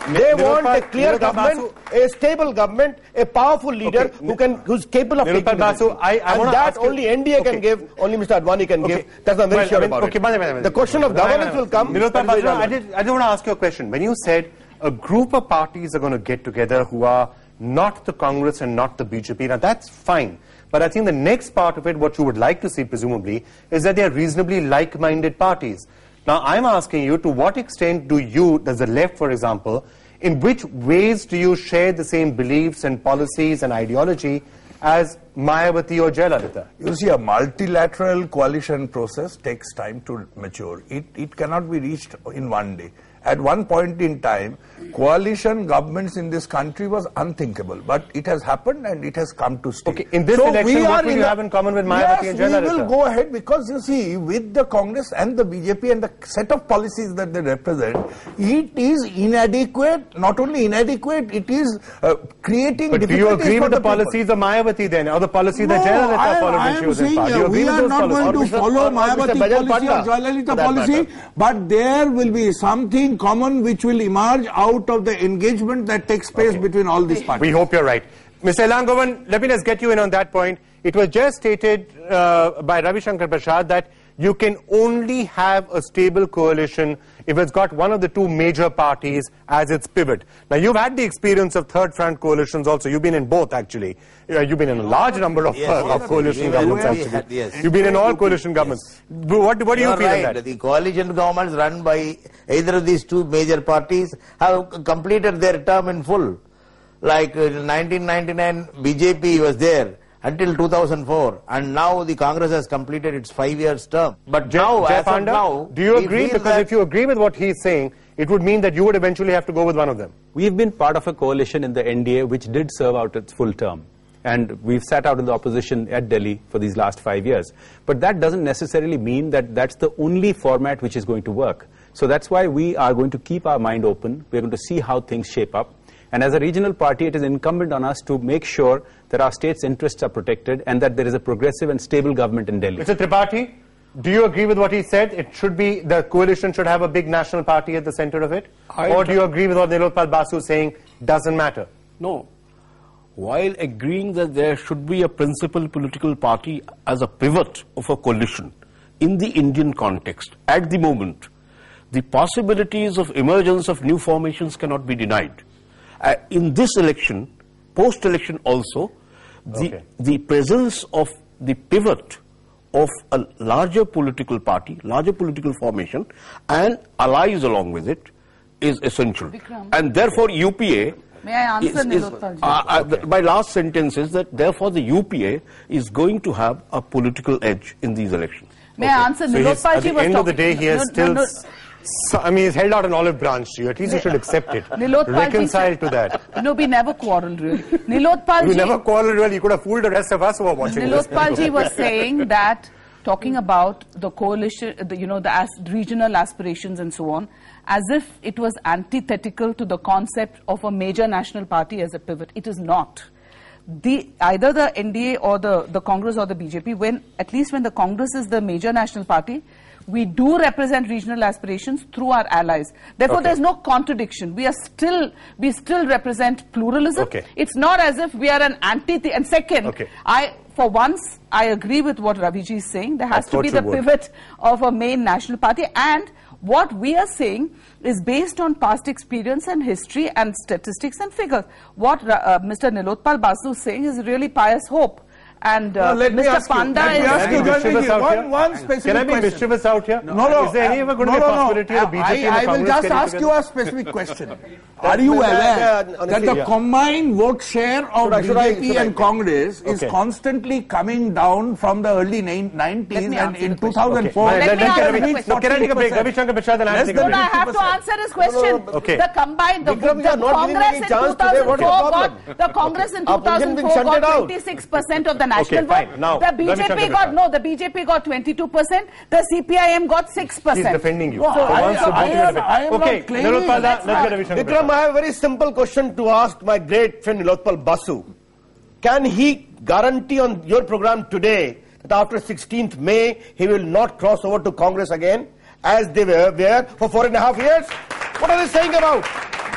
They want a clear government, a stable government, a powerful leader who's capable of taking decisions. And that only NDA can give, only Mr. Advani can give. That's I'm very sure about it. The question of governance will come. I just want to ask you a question. When you said a group of parties are going to get together who are not the Congress and not the BJP, now that's fine. But I think the next part of it, what you would like to see, presumably, is that they are reasonably like-minded parties. Now, I'm asking you, to what extent does the left, for example, in which ways do you share the same beliefs and policies and ideology as Mayawati or Jayalalitha? You see, a multilateral coalition process takes time to mature. It cannot be reached in one day. At one point in time, coalition governments in this country was unthinkable, but it has happened and it has come to stay. Okay, in this election, what will you have in common with Mayawati and Jayalalitha? Yes, we will go ahead because, you see, with the Congress and the BJP and the set of policies that they represent, it is inadequate. Not only inadequate, it is creating difficulties. But do you agree with the policies of Mayawati then, or the policies that Jayalalitha followed when she was in power? We are not going to follow Mayawati policy or Jayalalitha policy, but there will be something common which will emerge out of the engagement that takes place between all these parties. We hope you're right. Mr. Elangovan, let me just get you in on that point. It was just stated by Ravi Shankar Prasad that you can only have a stable coalition if it's got one of the two major parties as its pivot. Now, you've had the experience of third front coalitions also. You've been in both, actually. You've been in a large number of coalition governments, actually. You've been in all coalition governments. What do you feel on that? The coalition governments run by either of these two major parties have completed their term in full. Like in 1999, BJP was there until 2004, and now the Congress has completed its 5 years term. But now, as of now, do you agree? Because if you agree with what he's saying, it would mean that you would eventually have to go with one of them. We've been part of a coalition in the NDA which did serve out its full term. And we've sat out in the opposition at Delhi for these last 5 years. But that doesn't necessarily mean that that's the only format which is going to work. So that's why we are going to keep our mind open. We're going to see how things shape up. And as a regional party, it is incumbent on us to make sure that our state's interests are protected and that there is a progressive and stable government in Delhi. Mr. Tripathi, do you agree with what he said? It should be, the coalition should have a big national party at the center of it? Or do you agree with what Nilotpal Basu is saying, doesn't matter? No. While agreeing that there should be a principal political party as a pivot of a coalition in the Indian context, at the moment, the possibilities of emergence of new formations cannot be denied. In this election, post-election also, the presence of the pivot of a larger political party, larger political formation, and allies along with it is essential. Vikram. And therefore, UPA... May I answer Nilotpalji? My last sentence is that therefore the UPA is going to have a political edge in these elections. May I answer? So Nilotpalji was talking... at the end of the day, he has So, I mean, he's held out an olive branch to you. At least you should accept it. Reconcile to that. No, we never quarreled, really. Nilotpalji... You never quarreled, really. You could have fooled the rest of us who are watching Nilotpalji was saying that, talking about the coalition, the regional aspirations and so on, as if it was antithetical to the concept of a major national party as a pivot. It is not. Either the NDA or the Congress or the BJP, at least when the Congress is the major national party, We do represent regional aspirations through our allies. Therefore, there's no contradiction. We still represent pluralism. It's not as if we are an anti. And second, for once, I agree with what Raviji is saying. There has to be the pivot of a main national party, and what we are saying is based on past experience and history and statistics and figures. What Mr. Nilotpal Basu is saying is really pious hope. And Mr. Panda one specific Can I be mischievous out here? No. Is there ever going to be a possibility of BJP I will just ask you a specific question. Are you aware that the combined vote share of BJP and Congress is constantly coming down from the early 90s and in 2004? Can I take a break? Ravi Shankar Prasad and I take a break. I have to answer his question. The combined, the Congress in 2004 got 26% of the national vote. The BJP got 22%. The CPIM got 6%. He's defending you. Vikram, I have a very simple question to ask my great friend Nilotpal Basu. Can he guarantee on your program today that after 16th May he will not cross over to Congress again as they were for 4.5 years? What are they saying about?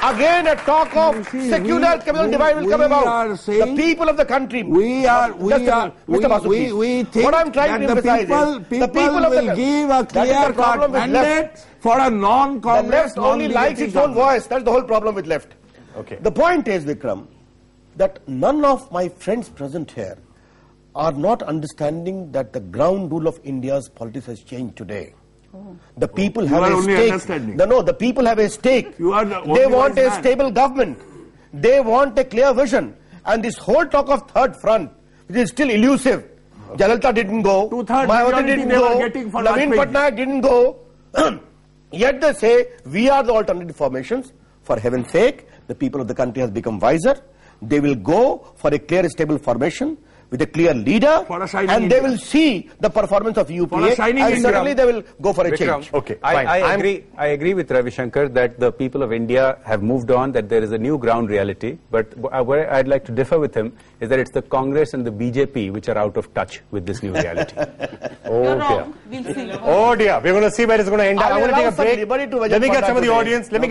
Again, a talk of secular capital divide will come about. The people of the country. We think what I'm trying to emphasize is the people will give a clear-cut mandate for a non-Congress. The left only likes its own voice. That's the whole problem with left. The point is, Vikram, that none of my friends present here are not understanding that the ground rule of India's politics has changed today. The people have a stake. No, the people have a stake. They want a stable government. They want a clear vision. And this whole talk of third front, which is still elusive. Jayalalitha didn't go. Mayawati didn't go. Naveen Patnaik didn't go. Yet they say, we are the alternative formations. For heaven's sake, the people of the country has become wiser. They will go for a clear, stable formation with a clear leader, and they will see the performance of UPA, and certainly they will go for a change. I agree with Ravi Shankar that the people of India have moved on, that there is a new ground reality, but where I'd like to differ with him is that it's the Congress and the BJP which are out of touch with this new reality. We'll see. Oh dear, we're going to see where it's going to end up. I want to take a break. Let me get some of the audience, let me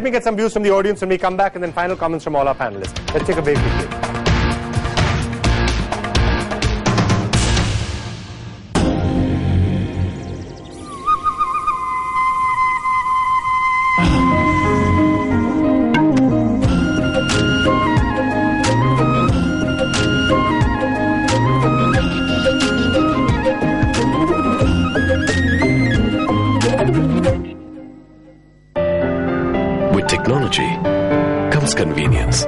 get some views from the audience when we come back, and then final comments from all our panelists. Let's take a break quickly. Technology comes convenience,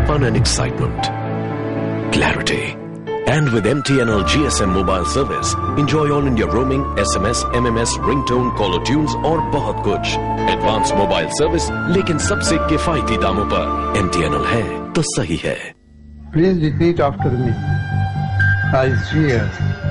fun and excitement, clarity. And with MTNL GSM mobile service, enjoy all India roaming, SMS, MMS, ringtone, caller tunes और बहुत कुछ. Advanced mobile service, लेकिन सबसे किफायती दामों पर. MTNL है तो सही है. Please repeat after me. I swear.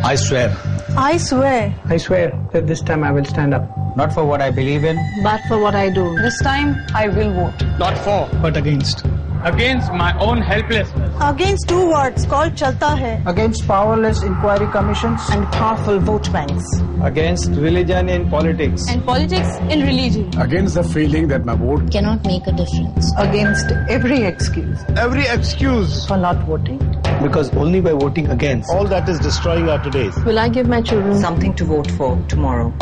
I swear. I swear. I swear that this time I will stand up. Not for what I believe in, But for what I do. This time, I will vote. Not for, but against. Against my own helplessness. Against two words called Chalta Hai. Against powerless inquiry commissions. And powerful vote banks. Against religion in politics. And politics in religion. Against the feeling that my vote Cannot make a difference. Against every excuse. Every excuse. For not voting. Because only by voting against. All that is destroying our todays. Will I give my children something to vote for tomorrow?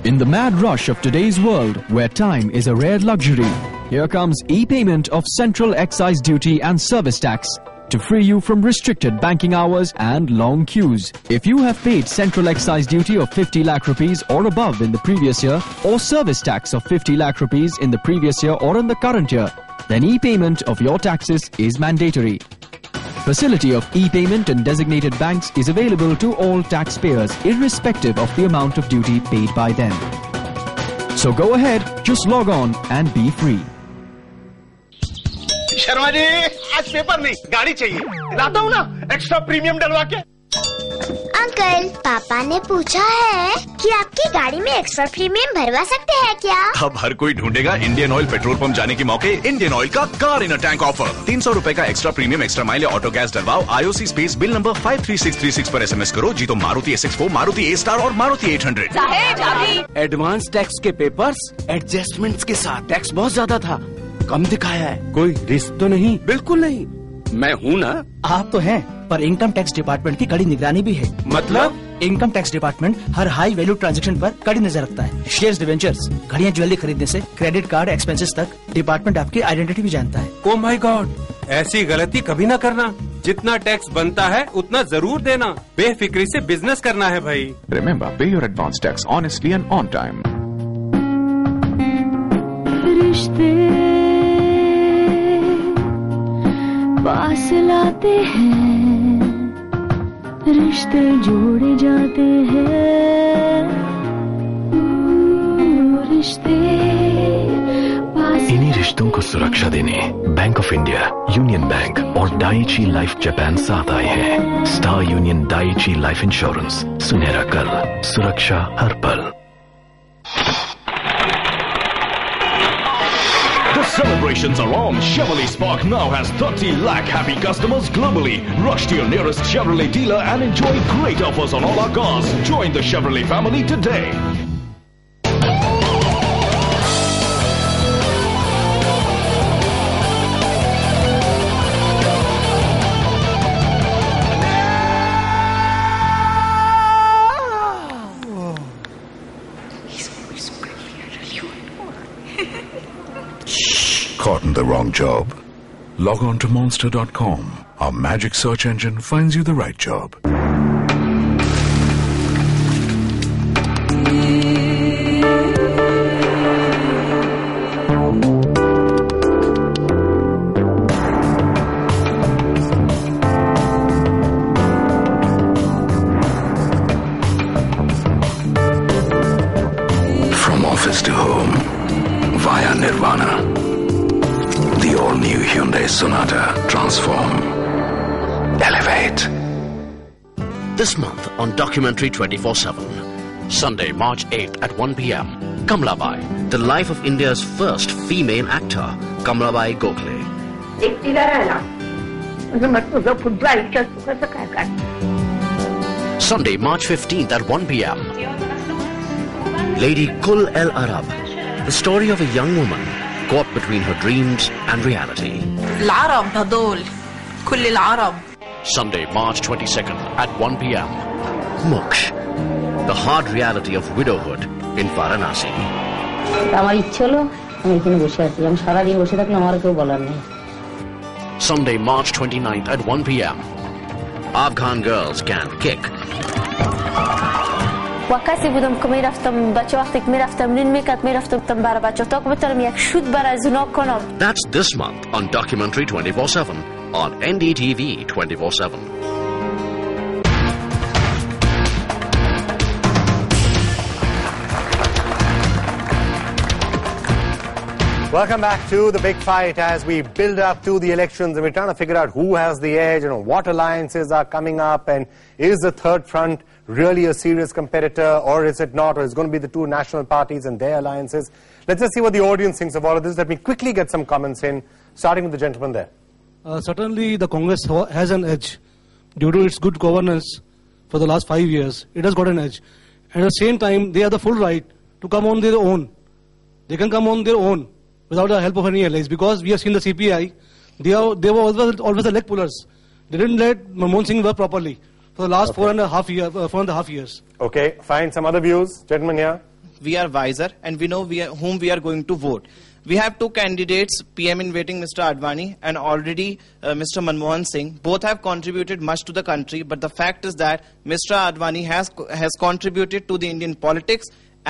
In the mad rush of today's world, where time is a rare luxury, here comes e-payment of Central Excise Duty and Service Tax to free you from restricted banking hours and long queues. If you have paid Central Excise Duty of 50 lakh rupees or above in the previous year, or Service Tax of 50 lakh rupees in the previous year or in the current year, then e-payment of your taxes is mandatory. Facility of e-payment in designated banks is available to all taxpayers, irrespective of the amount of duty paid by them. So go ahead, just log on and be free. Sharma ji आज paper नहीं गाड़ी चाहिए लाता हूँ ना extra premium डलवा के uncle, पापा ने पूछा है कि आपकी गाड़ी में एक्स्ट्रा प्रीमियम भरवा सकते हैं क्या? अब हर कोई ढूंढेगा इंडियन ऑयल पेट्रोल पंप जाने के मौके। इंडियन ऑयल का car in a tank offer. 300 रुपए का एक्स्ट्रा प्रीमियम एक्स्ट्रा माइल या ऑटो गैस डलवाओ। IOC स्पेस बिल नंबर 53636 पर SMS करो। जीतो मारुति S64, मारुति A-Star और मारुति 800। एडवांस टैक्स के पेपर्स एडजस्टमेंट्स के साथ। टैक्स बहुत ज्यादा था, कम दिखाया है। कोई रिस्क तो नहीं? बिल्कुल नहीं, मैं हूँ ना। आप तो हैं, पर इनकम टैक्स डिपार्टमेंट की कड़ी निगरानी भी है। मतलब? इनकम टैक्स डिपार्टमेंट हर हाई वैल्यू ट्रांजैक्शन पर कड़ी नजर रखता है। शेयर्स, डिवेंचर्स, घड़ियां, ज्वेलरी खरीदने से क्रेडिट कार्ड एक्सपेंसेस तक डिपार्टमेंट आपकी आइडेंटिटी भी जानता है। ओह माय गॉड, ऐसी गलती कभी ना करना। जितना टैक्स बनता है उतना जरूर देना। बेफिक्री से बिजनेस करना है भाई। Remember, pay your advance tax honestly and on time. रिश्ते पास लाते हैं, रिश्ते जोड़े जाते हैं, रिश्ते पास। इन्हीं रिश्तों को सुरक्षा देने bank of India, union bank और डाइची लाइफ जापान साथ आए हैं। Star union Daiichi life insurance, सुनहरा कल, सुरक्षा हर पल। The celebrations are on. Chevrolet Spark now has 30 lakh happy customers globally. Rush to your nearest Chevrolet dealer and enjoy great offers on all our cars. Join the Chevrolet family today. Caught in the wrong job? Log on to monster.com. Our magic search engine finds you the right job. From office to home, via Nirvana. The all-new Hyundai Sonata. Transform. Elevate. This month on Documentary 24/7, Sunday, March 8th at 1 p.m, Kamlabai, the life of India's first female actor, Kamlabai Gokhale. Sunday, March 15th at 1 p.m, Lady Kul El Arab, the story of a young woman caught between her dreams and reality. العرب هذول كل العرب. Sunday, March 22nd at 1 p.m, Moksh, the hard reality of widowhood in Varanasi. আমার ইচ্ছে হলো আমি এখানে বসে আছি, আমি সারা দিন বসে থাকলে আমার কেউ বলার নেই। Sunday, March 29th at 1 p.m, Afghan girls can kick. وکسی بودم که میرفتم بچه وقتی که میرفتم نین میکرد میرفتم برای بچه تا که بتونم یک شود برای زنا کنم. That's this month on Documentary 24/7 on NDTV 24/7. Welcome back to the big fight as we build up to the elections, and we're trying to figure out who has the edge, what alliances are coming up, and is the third front really a serious competitor, or is it not, or is it going to be the two national parties and their alliances? Let's just see what the audience thinks of all of this. Let me quickly get some comments in, starting with the gentleman there. Certainly the Congress has an edge due to its good governance for the last 5 years. It has got an edge. And at the same time, they have the full right to come on their own. They can come on their own without the help of any allies, because we have seen the CPI, they were always the leg pullers. They didn't let Manmohan Singh work properly for the last 4.5 years. Okay, fine. Some other views, gentlemen here. We are wiser and we know whom we are going to vote. We have two candidates, PM in waiting, Mr. Advani and already Mr. Manmohan Singh. Both have contributed much to the country, but the fact is that Mr. Advani has contributed to the Indian politics,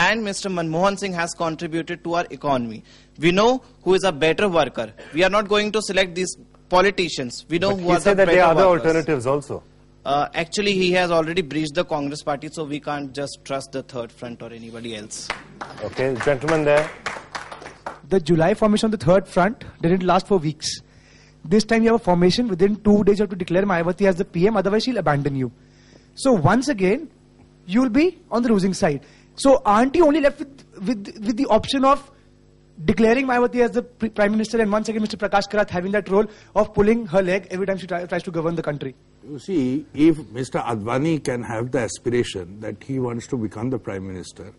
and Mr. Manmohan Singh has contributed to our economy. We know who is a better worker. We are not going to select these politicians. We know who are the better workers. He said that there are other alternatives also. Actually, he has already breached the Congress party, so we can't just trust the third front or anybody else. Okay, gentleman there. The July formation on the third front didn't last for weeks. This time you have a formation, within 2 days you have to declare Mayawati as the PM, otherwise she'll abandon you. So once again, you will be on the losing side. So aren't you only left with the option of declaring Mayawati as the Prime Minister and once again Mr. Prakash Karat having that role of pulling her leg every time she tries to govern the country? You see, if Mr. Advani can have the aspiration that he wants to become the Prime Minister,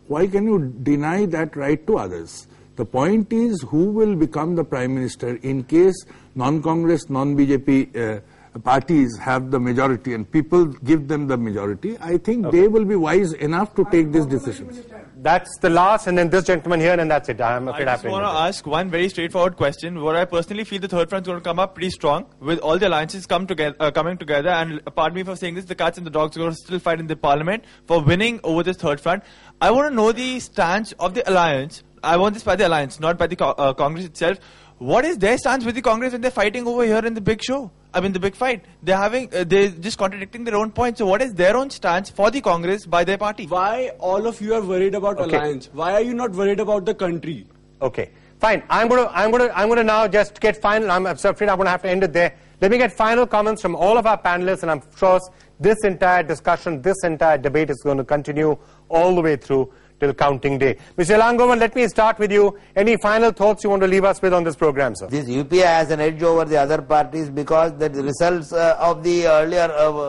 why can you deny that right to others? The point is who will become the Prime Minister in case non-Congress, non-BJP parties have the majority and people give them the majority. I think they will be wise enough to take these decisions. That's the last, and then this gentleman here, and that's it. I'm afraid I just want to ask one very straightforward question. What I personally feel the third front is going to come up pretty strong with all the alliances coming together. And pardon me for saying this, the cats and the dogs are going to still fight in the parliament for winning over this third front. I want to know the stance of the alliance. I want this by the alliance, not by the Congress itself. What is their stance with the Congress when they're fighting over here in the big show? I mean, the big fight. They're just contradicting their own points. So what is their own stance for the Congress by their party? Why all of you are worried about alliance? Why are you not worried about the country? Okay, fine. I'm gonna now just get final. I'm afraid I'm gonna have to end it there. Let me get final comments from all of our panelists, and I'm sure this entire discussion, this entire debate is going to continue all the way through till counting day. Mr. Langovan, let me start with you. Any final thoughts you want to leave us with on this program, sir? This UPA has an edge over the other parties because the results of the earlier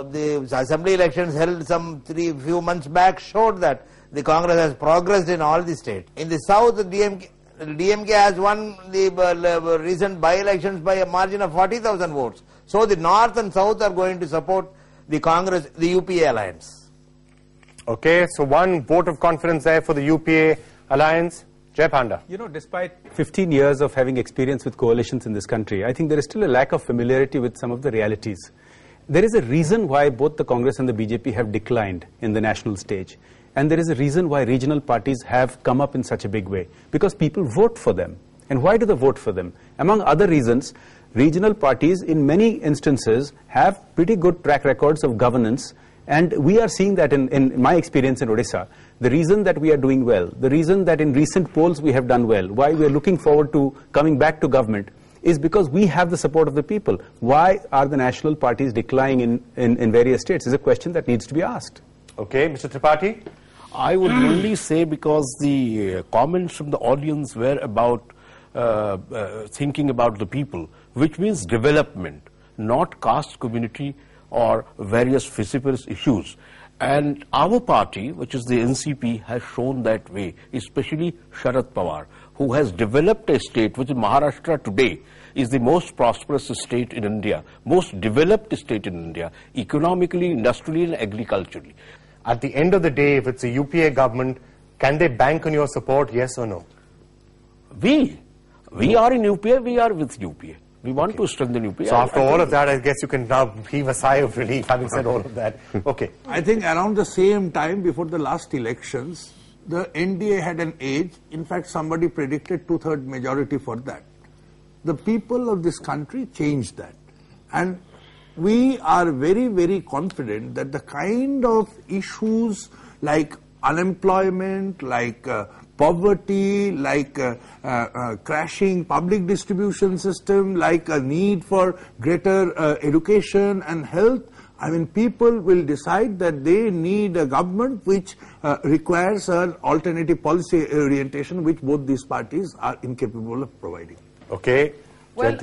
the assembly elections held some few months back showed that the Congress has progressed in all the states. In the south, the DMK has won the recent by-elections by a margin of 40,000 votes. So the north and south are going to support the Congress, the UPA alliance. Okay, so one vote of confidence there for the UPA alliance. Jai Panda. You know, despite 15 years of having experience with coalitions in this country, I think there is still a lack of familiarity with some of the realities. There is a reason why both the Congress and the BJP have declined in the national stage. And there is a reason why regional parties have come up in such a big way. Because people vote for them. And why do they vote for them? Among other reasons, regional parties in many instances have pretty good track records of governance. And we are seeing that in my experience in Odisha. The reason that we are doing well, the reason that in recent polls we have done well, why we are looking forward to coming back to government, is because we have the support of the people. Why are the national parties declining in various states is a question that needs to be asked. Okay, Mr. Tripathi? I would only say because the comments from the audience were about thinking about the people, which means development, not caste community or various vociferous issues. And our party, which is the NCP, has shown that way, especially Sharad Pawar, who has developed a state, which is Maharashtra today, is the most prosperous state in India, most developed state in India, economically, industrially and agriculturally. At the end of the day, if it's a UPA government, can they bank on your support, yes or no? We are in UPA, we are with UPA. We want to strengthen UPA. So after all of that, I guess you can now heave a sigh of relief, having said all of that. Okay. I think around the same time before the last elections, the NDA had an edge. In fact, somebody predicted 2/3 majority for that. The people of this country changed that. And we are very, very confident that the kind of issues like unemployment, like poverty, like crashing public distribution system, like a need for greater education and health, I mean, people will decide that they need a government which requires an alternative policy orientation, which both these parties are incapable of providing. Okay. Well,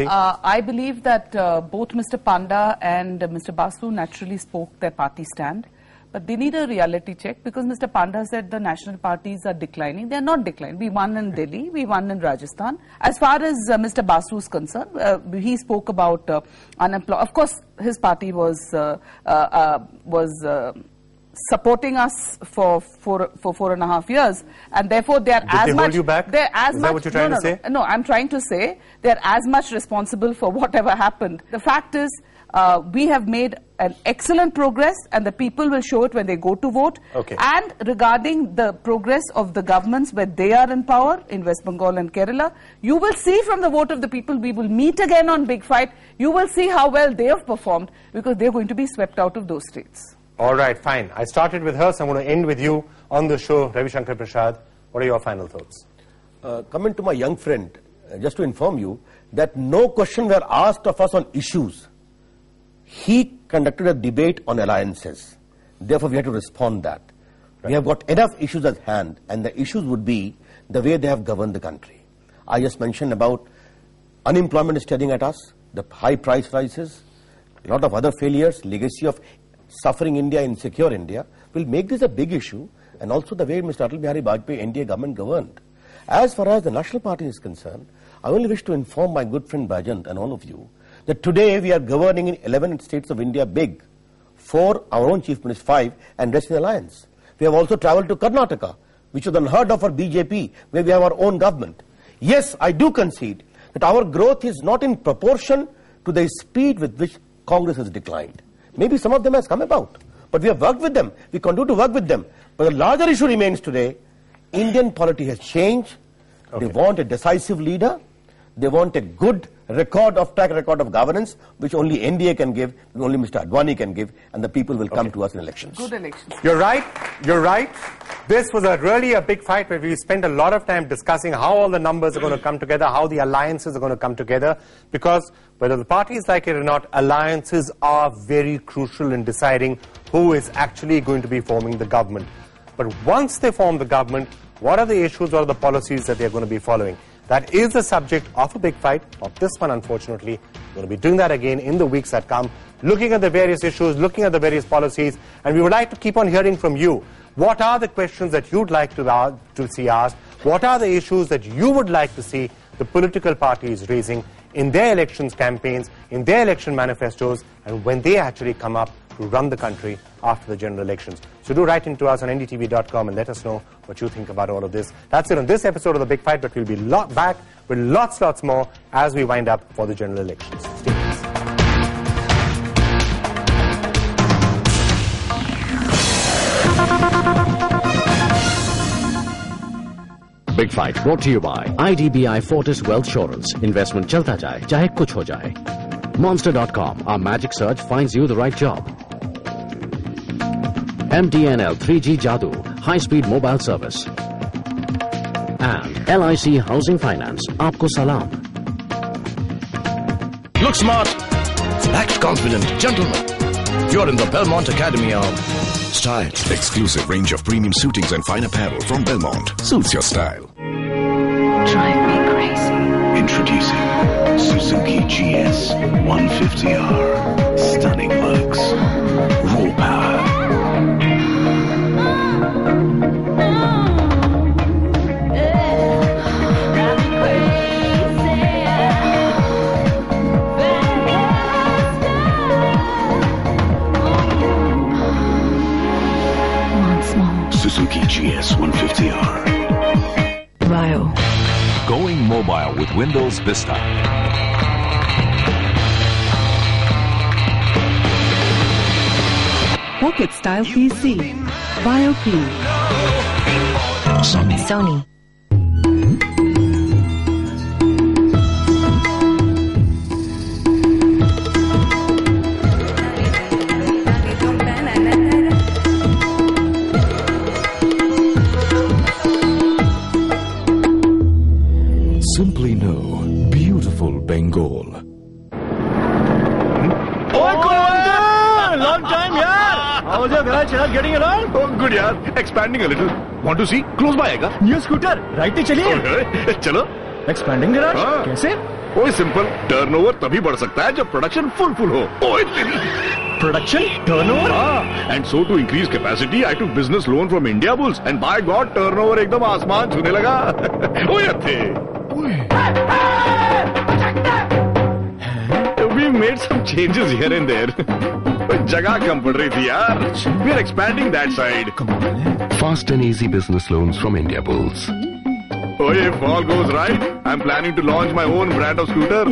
I believe that both Mr. Panda and Mr. Basu naturally spoke their party stand. But they need a reality check because Mr. Panda said the national parties are declining. They are not declining. We won in Delhi. We won in Rajasthan. As far as Mr. Basu is concerned, he spoke about unemployment. Of course, his party was supporting us for 4.5 years, and therefore they are Did they hold you back? They're as Is much. That what you're trying to say? No, I'm trying to say they're as much responsible for whatever happened. The fact is, we have made an excellent progress, and the people will show it when they go to vote. Okay. And regarding the progress of the governments where they are in power, in West Bengal and Kerala, you will see from the vote of the people, we will meet again on Big Fight. You will see how well they have performed because they're going to be swept out of those states. All right, fine. I started with her, so I'm going to end with you on the show. Ravi Shankar Prasad, what are your final thoughts? Coming to my young friend, just to inform you that no question were asked of us on issues. He conducted a debate on alliances. Therefore, we have to respond that. We have got enough issues at hand, and the issues would be the way they have governed the country. I just mentioned about unemployment is staring at us, the high price rises, a lot of other failures, legacy of suffering India, insecure India, will make this a big issue, and also the way Mr. Atal Bihari Vajpayee NDA government governed. As far as the National Party is concerned, I only wish to inform my good friend Baijayant and all of you that today we are governing in 11 states of India big, 4 our own Chief Minister, 5 and rest in the alliance. We have also travelled to Karnataka, which was unheard of for BJP, where we have our own government. Yes, I do concede that our growth is not in proportion to the speed with which Congress has declined. Maybe some of them has come about, but we have worked with them. We continue to work with them. But the larger issue remains today. Indian polity has changed. They want a decisive leader. They want a good track record of governance, which only NDA can give, which only Mr. Advani can give, and the people will come to us in elections. Good elections. You're right. You're right. This was really a big fight where we spent a lot of time discussing how all the numbers are going to come together, how the alliances are going to come together, because whether the parties like it or not, alliances are very crucial in deciding who is actually going to be forming the government. But once they form the government, what are the issues, what are the policies that they're going to be following? That is the subject of a big fight, of this one unfortunately. We're going to be doing that again in the weeks that come, looking at the various issues, looking at the various policies, and we would like to keep on hearing from you. What are the questions that you'd like to see asked? What are the issues that you would like to see the political parties raising in their elections campaigns, in their election manifestos, and when they actually come up to run the country after the general elections? So do write into us on ndtv.com and let us know what you think about all of this. That's it on this episode of The Big Fight, but we'll be back with lots more as we wind up for the general elections. Stay with us. Big Fight brought to you by IDBI Fortis Wealth Assurance. Investment chalta jaye, chahe kuch ho jaye. Monster.com, our magic search finds you the right job. MTNL 3G Jadoo, high-speed mobile service. And LIC Housing Finance, aapko salam. Look smart, act confident, gentlemen. You're in the Belmont Academy of Style. Exclusive range of premium suitings and fine apparel from Belmont. Suits your style. Drive me crazy. Introducing Suzuki GS 150R. Stunning looks, raw power. Suzuki GS 150R. Bio. Going mobile with Windows Vista. Pocket Style PC. Bio P. Sony. Simply know, beautiful Bengal. Long time, yaar. How was your garage getting along? Oh, good, yaar. Expanding a little. Want to see? Close by, aega. New scooter. Right te chaliye. Chalo. Expanding garage? कैसे? Oh, simple. Turnover तभी बढ़ सकता है जब production full हो. Oh, Production? Turnover? And so to increase capacity, I took business loan from India Bulls, and by God, turnover एकदम आसमान छूने लगा. Oh, यार. We made some changes here and there. जगह कम पड़ रही थी यार. We are expanding that side. Fast and easy business loans from India Bulls. Oh, if all goes right, I'm planning to launch my own brand of scooter.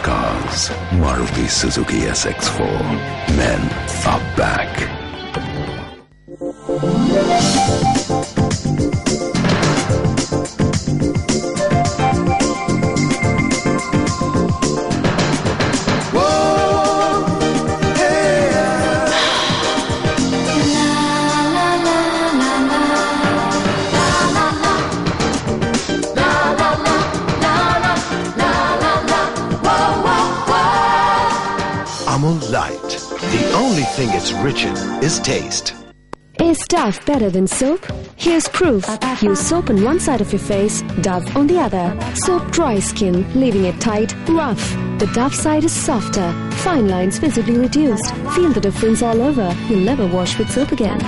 Cars, Maruti Suzuki SX4. Men are back. only thing it's rich in is taste. Is Dove better than soap? Here's proof. Use soap on one side of your face, Dove on the other. Soap dry skin, leaving it tight, rough. The Dove side is softer, fine lines visibly reduced. Feel the difference all over. You'll never wash with soap again.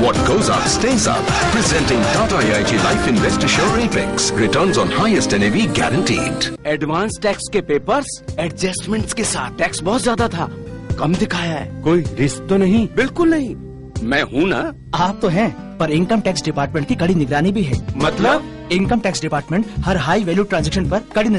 What goes up stays up. Presenting Tata AIG Life Invest Assure Ratings. Returns on highest NAV guaranteed. Advance tax के papers adjustments के साथ tax बहुत ज्यादा था, कम दिखाया है। कोई risk तो नहीं? बिल्कुल नहीं। मैं हूँ ना। आप तो हैं, पर इनकम टैक्स डिपार्टमेंट की कड़ी निगरानी भी है। मतलब इनकम टैक्स डिपार्टमेंट हर हाई वैल्यू ट्रांजैक्शन पर कड़ी